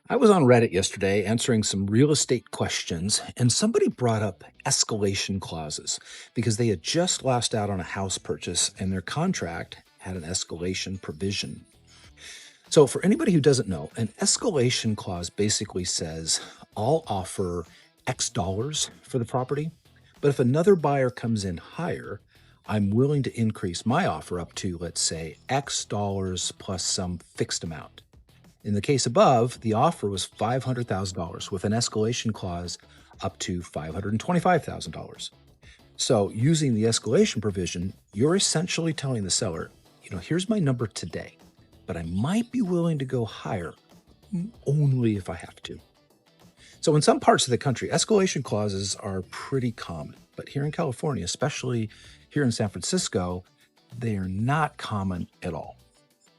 I was on Reddit yesterday answering some real estate questions, and somebody brought up escalation clauses because they had just lost out on a house purchase and their contract had an escalation provision. So, for anybody who doesn't know, an escalation clause basically says I'll offer X dollars for the property, but if another buyer comes in higher, I'm willing to increase my offer up to, let's say, X dollars plus some fixed amount. In the case above, the offer was $500,000 with an escalation clause up to $525,000. So, using the escalation provision, you're essentially telling the seller, here's my number today, but I might be willing to go higher only if I have to. So, in some parts of the country, escalation clauses are pretty common, but here in California, especially here in San Francisco, they are not common at all.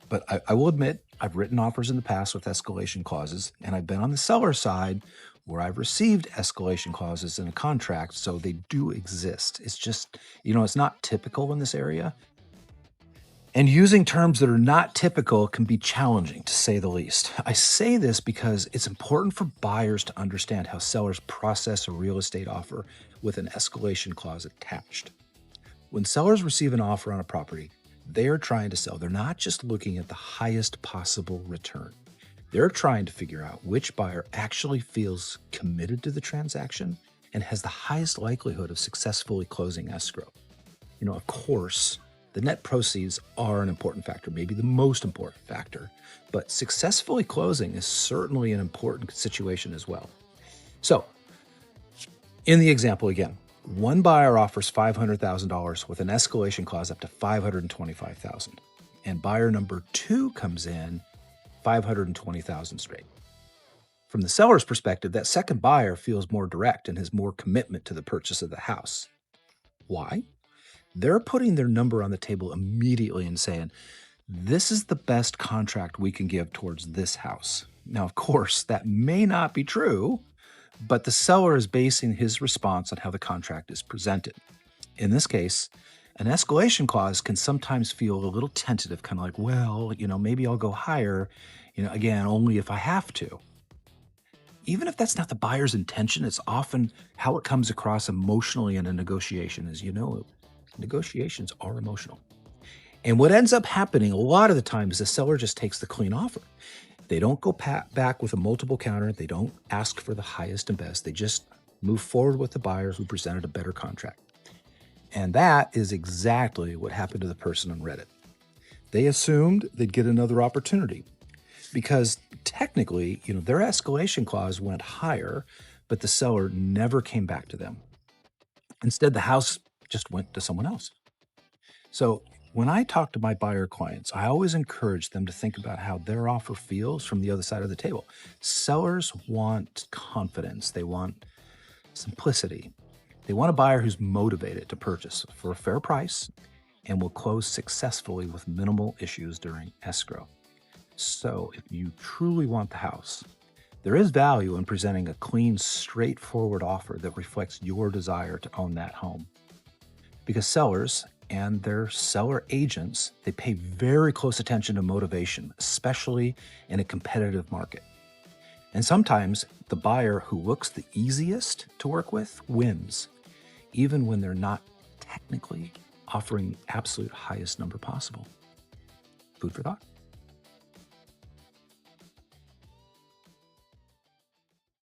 But I will admit, I've written offers in the past with escalation clauses, and I've been on the seller side where I've received escalation clauses in a contract, so they do exist. It's just, it's not typical in this area. And using terms that are not typical can be challenging, to say the least. I say this because it's important for buyers to understand how sellers process a real estate offer with an escalation clause attached. When sellers receive an offer on a property, they are trying to sell. They're not just looking at the highest possible return. They're trying to figure out which buyer actually feels committed to the transaction and has the highest likelihood of successfully closing escrow. Of course, the net proceeds are an important factor, maybe the most important factor, but successfully closing is certainly an important situation as well. So, in the example again, one buyer offers $500,000 with an escalation clause up to $525,000, and buyer number two comes in $520,000 straight. From the seller's perspective, that second buyer feels more direct and has more commitment to the purchase of the house. Why? They're putting their number on the table immediately and saying, this is the best contract we can give towards this house. Now, of course, that may not be true, but the seller is basing his response on how the contract is presented. In this case, an escalation clause can sometimes feel a little tentative, kind of like, well, maybe I'll go higher, again, only if I have to. Even if that's not the buyer's intention, it's often how it comes across emotionally in a negotiation. As you know, negotiations are emotional. And what ends up happening a lot of the time is the seller just takes the clean offer. They don't go back with a multiple counter. They don't ask for the highest and best. They just move forward with the buyer who presented a better contract. And that is exactly what happened to the person on Reddit. They assumed they'd get another opportunity because technically, their escalation clause went higher, but the seller never came back to them. Instead, the house just went to someone else. So when I talk to my buyer clients, I always encourage them to think about how their offer feels from the other side of the table. Sellers want confidence. They want simplicity. They want a buyer who's motivated to purchase for a fair price and will close successfully with minimal issues during escrow. So if you truly want the house, there is value in presenting a clean, straightforward offer that reflects your desire to own that home. Because sellers and their seller agents, they pay very close attention to motivation, especially in a competitive market. And sometimes the buyer who looks the easiest to work with wins, even when they're not technically offering the absolute highest number possible. Food for thought.